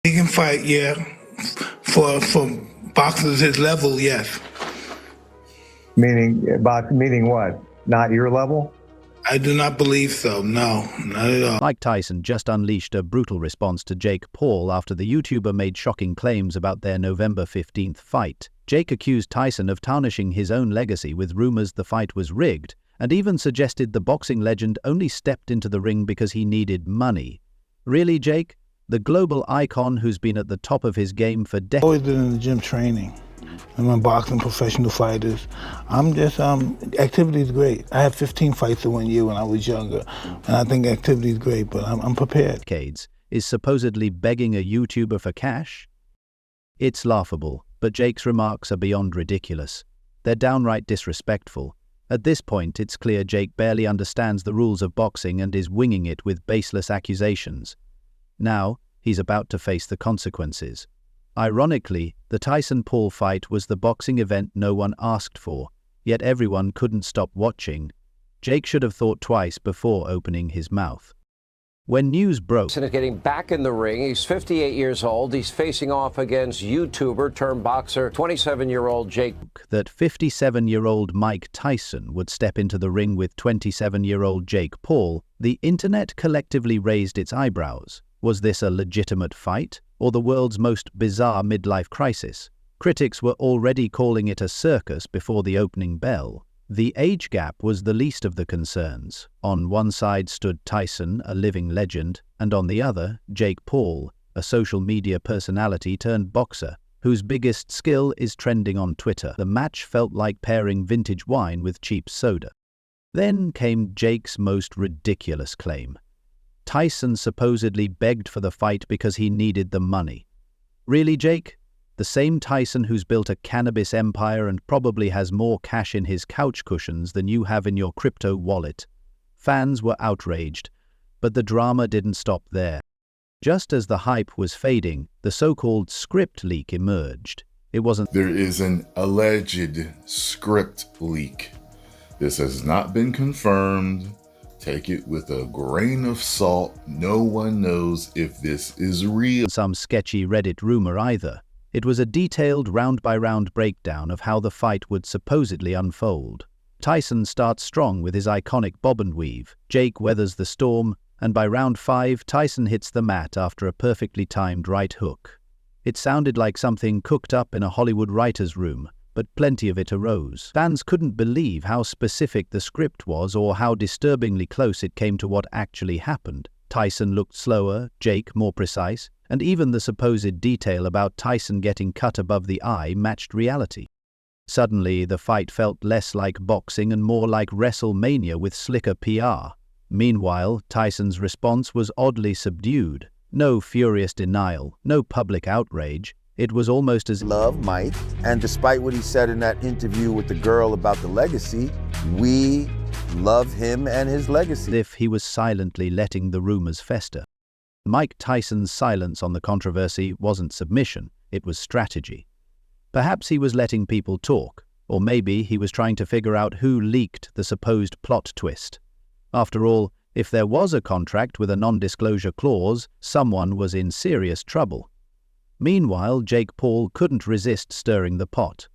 He can fight, yeah. For boxers his level, yes. Meaning what? Not your level? I do not believe so. No, not at all. Mike Tyson just unleashed a brutal response to Jake Paul after the YouTuber made shocking claims about their November 15th fight. Jake accused Tyson of tarnishing his own legacy with rumors the fight was rigged, and even suggested the boxing legend only stepped into the ring because he needed money. Really, Jake? The global icon who's been at the top of his game for decades. Always been in the gym training. I'm in boxing, professional fighters. I'm just, activity is great. I had 15 fights in 1 year when I was younger, and I think activity is great, but I'm prepared. Is supposedly begging a YouTuber for cash? It's laughable, but Jake's remarks are beyond ridiculous. They're downright disrespectful. At this point, it's clear Jake barely understands the rules of boxing and is winging it with baseless accusations. Now, he's about to face the consequences. Ironically, the Tyson-Paul fight was the boxing event no one asked for, yet everyone couldn't stop watching. Jake should have thought twice before opening his mouth. When news broke, Tyson is getting back in the ring. He's 58 years old. He's facing off against YouTuber turned boxer 27-year-old Jake. That 57-year-old Mike Tyson would step into the ring with 27-year-old Jake Paul, the internet collectively raised its eyebrows. Was this a legitimate fight, or the world's most bizarre midlife crisis? Critics were already calling it a circus before the opening bell. The age gap was the least of the concerns. On one side stood Tyson, a living legend, and on the other, Jake Paul, a social media personality turned boxer, whose biggest skill is trending on Twitter. The match felt like pairing vintage wine with cheap soda. Then came Jake's most ridiculous claim. Tyson supposedly begged for the fight because he needed the money. Really, Jake? The same Tyson who's built a cannabis empire and probably has more cash in his couch cushions than you have in your crypto wallet. Fans were outraged, but the drama didn't stop there. Just as the hype was fading, the so-called script leak emerged. It wasn't. There is an alleged script leak. This has not been confirmed. Take it with a grain of salt. No one knows if this is real. Some sketchy Reddit rumor either. It was a detailed round-by-round breakdown of how the fight would supposedly unfold. Tyson starts strong with his iconic bob and weave. Jake weathers the storm, and by round 5, Tyson hits the mat after a perfectly timed right hook. It sounded like something cooked up in a Hollywood writer's room, but plenty of it arose. Fans couldn't believe how specific the script was or how disturbingly close it came to what actually happened. Tyson looked slower, Jake more precise, and even the supposed detail about Tyson getting cut above the eye matched reality. Suddenly, the fight felt less like boxing and more like WrestleMania with slicker PR. Meanwhile, Tyson's response was oddly subdued. No furious denial, no public outrage. It was almost as love Mike, and despite what he said in that interview with the girl about the legacy, we love him and his legacy. As if he was silently letting the rumors fester. Mike Tyson's silence on the controversy wasn't submission, it was strategy. Perhaps he was letting people talk, or maybe he was trying to figure out who leaked the supposed plot twist. After all, if there was a contract with a non-disclosure clause, someone was in serious trouble. Meanwhile, Jake Paul couldn't resist stirring the pot.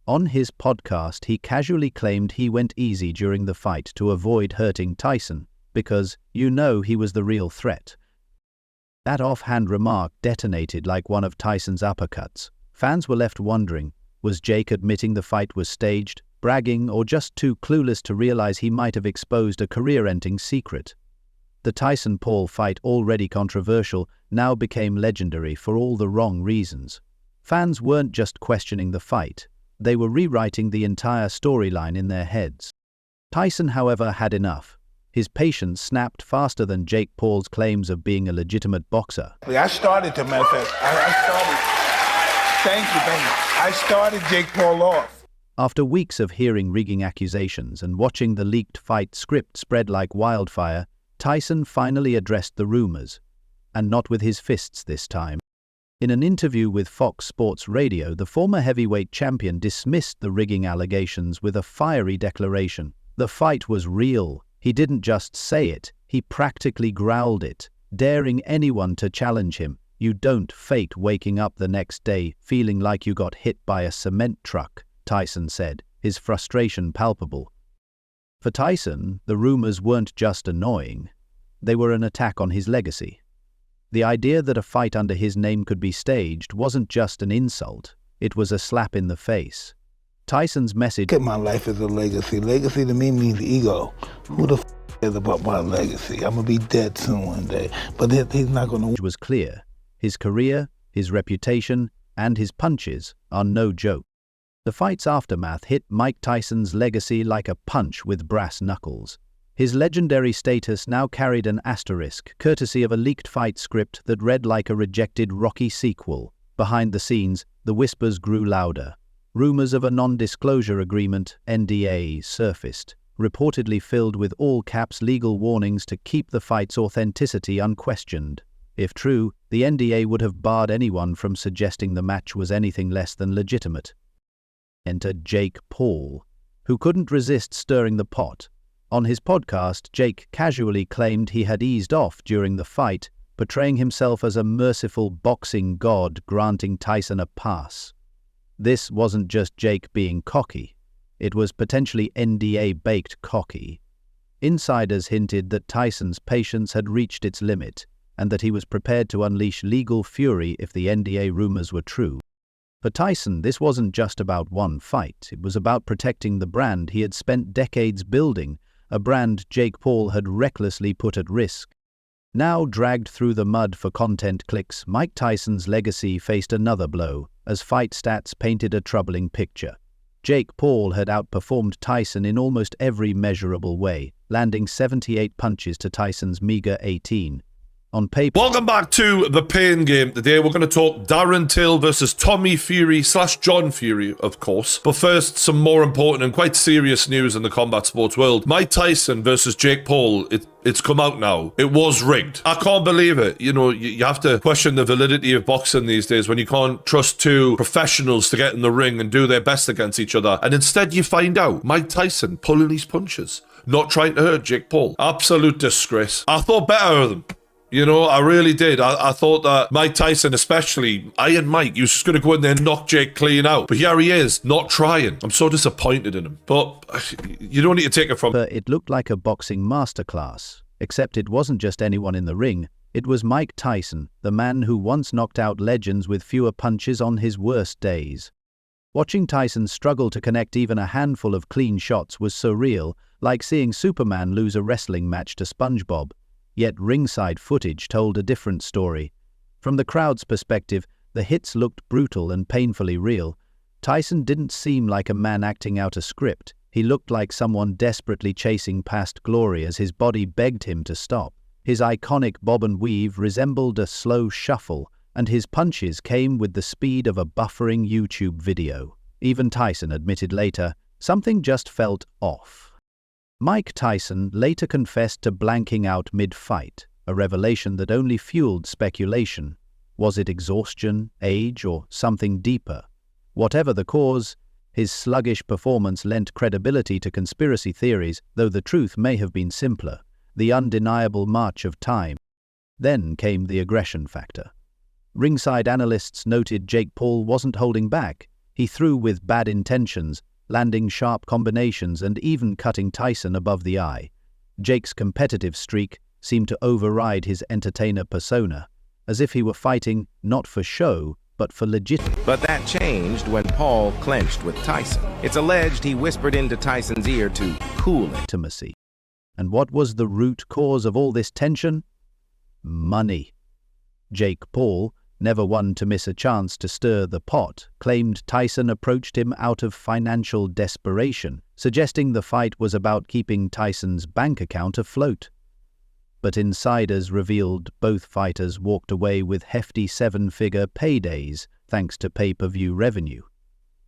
On his podcast, he casually claimed he went easy during the fight to avoid hurting Tyson, because, you know, he was the real threat. That offhand remark detonated like one of Tyson's uppercuts. Fans were left wondering, was Jake admitting the fight was staged, bragging, or just too clueless to realize he might have exposed a career-ending secret? The Tyson-Paul fight, already controversial, now became legendary for all the wrong reasons. Fans weren't just questioning the fight, they were rewriting the entire storyline in their heads. Tyson, however, had enough. His patience snapped faster than Jake Paul's claims of being a legitimate boxer. I started to manifest. Thank you. I started Jake Paul off. After weeks of hearing rigging accusations and watching the leaked fight script spread like wildfire, Tyson finally addressed the rumors, and not with his fists this time. In an interview with Fox Sports Radio, the former heavyweight champion dismissed the rigging allegations with a fiery declaration. The fight was real. He didn't just say it, he practically growled it, daring anyone to challenge him. You don't fake waking up the next day feeling like you got hit by a cement truck, Tyson said, his frustration palpable. For Tyson, the rumors weren't just annoying. They were an attack on his legacy. The idea that a fight under his name could be staged wasn't just an insult. It was a slap in the face. Tyson's message Look at my life as a legacy. Legacy to me means ego. Who the cares about my legacy? I'm going to be dead soon one day. But he's not going to... was clear. His career, his reputation, and his punches are no joke. The fight's aftermath hit Mike Tyson's legacy like a punch with brass knuckles. His legendary status now carried an asterisk, courtesy of a leaked fight script that read like a rejected Rocky sequel. Behind the scenes, the whispers grew louder. Rumors of a non-disclosure agreement, NDA, surfaced, reportedly filled with all-caps legal warnings to keep the fight's authenticity unquestioned. If true, the NDA would have barred anyone from suggesting the match was anything less than legitimate. Enter Jake Paul, who couldn't resist stirring the pot. On his podcast, Jake casually claimed he had eased off during the fight, portraying himself as a merciful boxing god granting Tyson a pass. This wasn't just Jake being cocky. It was potentially NDA-baked cocky. Insiders hinted that Tyson's patience had reached its limit, and that he was prepared to unleash legal fury if the NDA rumors were true. For Tyson, this wasn't just about one fight. It was about protecting the brand he had spent decades building, a brand Jake Paul had recklessly put at risk. Now dragged through the mud for content clicks, Mike Tyson's legacy faced another blow, as fight stats painted a troubling picture. Jake Paul had outperformed Tyson in almost every measurable way, landing 78 punches to Tyson's meager 18. On paper... Welcome back to The Pain Game. Today we're going to talk Darren Till versus Tommy Fury / John Fury, of course. But first, some more important and quite serious news in the combat sports world. Mike Tyson versus Jake Paul, it's come out now. It was rigged. I can't believe it. You know, you have to question the validity of boxing these days when you can't trust two professionals to get in the ring and do their best against each other. And instead you find out Mike Tyson pulling his punches, not trying to hurt Jake Paul. Absolute disgrace. I thought better of them. You know, I really did. I thought that Mike Tyson, especially, Iron Mike, he was just going to go in there and knock Jake clean out. But here he is, not trying. I'm so disappointed in him. But you don't need to take it from... It looked like a boxing masterclass, except it wasn't just anyone in the ring. It was Mike Tyson, the man who once knocked out legends with fewer punches on his worst days. Watching Tyson struggle to connect even a handful of clean shots was surreal, like seeing Superman lose a wrestling match to SpongeBob. Yet ringside footage told a different story. From the crowd's perspective, the hits looked brutal and painfully real. Tyson didn't seem like a man acting out a script. He looked like someone desperately chasing past glory as his body begged him to stop. His iconic bob and weave resembled a slow shuffle, and his punches came with the speed of a buffering YouTube video. Even Tyson admitted later, something just felt off. Mike Tyson later confessed to blanking out mid-fight, a revelation that only fueled speculation. Was it exhaustion, age, or something deeper? Whatever the cause, his sluggish performance lent credibility to conspiracy theories, though the truth may have been simpler, the undeniable march of time. Then came the aggression factor. Ringside analysts noted Jake Paul wasn't holding back. He threw with bad intentions, landing sharp combinations and even cutting Tyson above the eye. Jake's competitive streak seemed to override his entertainer persona, as if he were fighting not for show, but for legitimacy. But that changed when Paul clenched with Tyson. It's alleged he whispered into Tyson's ear to cool it. And what was the root cause of all this tension? Money. Jake Paul, never one to miss a chance to stir the pot, claimed Tyson approached him out of financial desperation, suggesting the fight was about keeping Tyson's bank account afloat. But insiders revealed both fighters walked away with hefty seven-figure paydays thanks to pay-per-view revenue.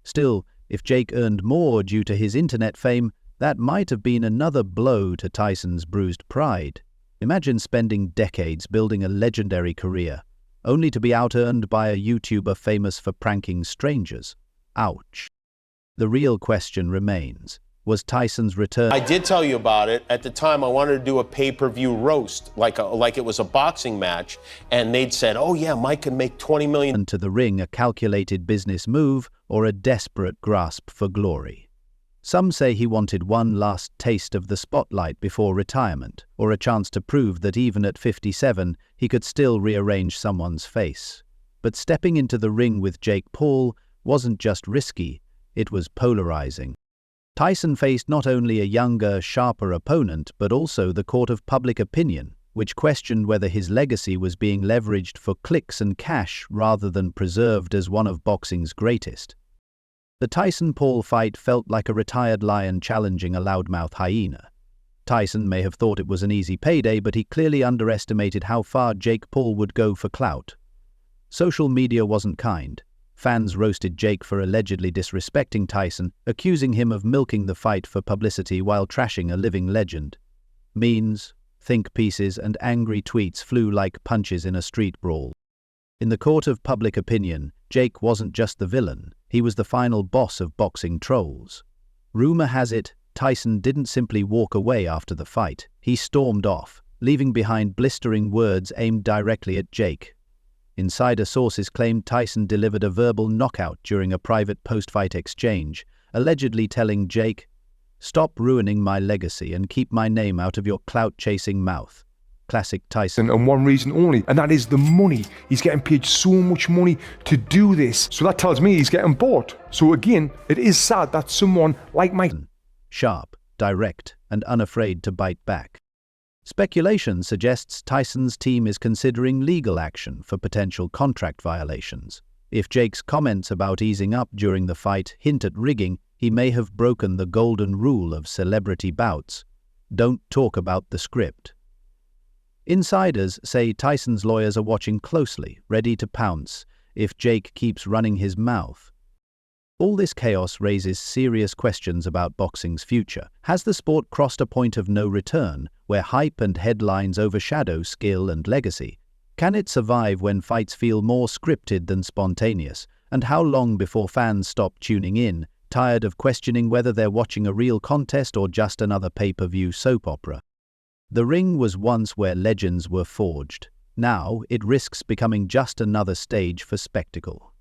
Still, if Jake earned more due to his internet fame, that might have been another blow to Tyson's bruised pride. Imagine spending decades building a legendary career, only to be out-earned by a YouTuber famous for pranking strangers. Ouch. The real question remains, was Tyson's return. I did tell you about it. At the time, I wanted to do a pay-per-view roast, like it was a boxing match, and they'd said, oh yeah, Mike can make $20 million. To the ring, a calculated business move or a desperate grasp for glory. Some say he wanted one last taste of the spotlight before retirement, or a chance to prove that even at 57, he could still rearrange someone's face. But stepping into the ring with Jake Paul wasn't just risky, it was polarizing. Tyson faced not only a younger, sharper opponent, but also the court of public opinion, which questioned whether his legacy was being leveraged for clicks and cash rather than preserved as one of boxing's greatest. The Tyson-Paul fight felt like a retired lion challenging a loudmouth hyena. Tyson may have thought it was an easy payday, but he clearly underestimated how far Jake Paul would go for clout. Social media wasn't kind. Fans roasted Jake for allegedly disrespecting Tyson, accusing him of milking the fight for publicity while trashing a living legend. Memes, think pieces, and angry tweets flew like punches in a street brawl. In the court of public opinion, Jake wasn't just the villain, he was the final boss of boxing trolls. Rumor has it, Tyson didn't simply walk away after the fight, he stormed off, leaving behind blistering words aimed directly at Jake. Insider sources claimed Tyson delivered a verbal knockout during a private post-fight exchange, allegedly telling Jake, "Stop ruining my legacy and keep my name out of your clout-chasing mouth." Classic Tyson. And one reason only, and that is the money. He's getting paid so much money to do this. So that tells me he's getting bought. So again, it is sad that someone like Mike... Sharp, direct, and unafraid to bite back. Speculation suggests Tyson's team is considering legal action for potential contract violations. If Jake's comments about easing up during the fight hint at rigging, he may have broken the golden rule of celebrity bouts. Don't talk about the script. Insiders say Tyson's lawyers are watching closely, ready to pounce if Jake keeps running his mouth. All this chaos raises serious questions about boxing's future. Has the sport crossed a point of no return, where hype and headlines overshadow skill and legacy? Can it survive when fights feel more scripted than spontaneous? And how long before fans stop tuning in, tired of questioning whether they're watching a real contest or just another pay-per-view soap opera? The ring was once where legends were forged. Now it risks becoming just another stage for spectacle.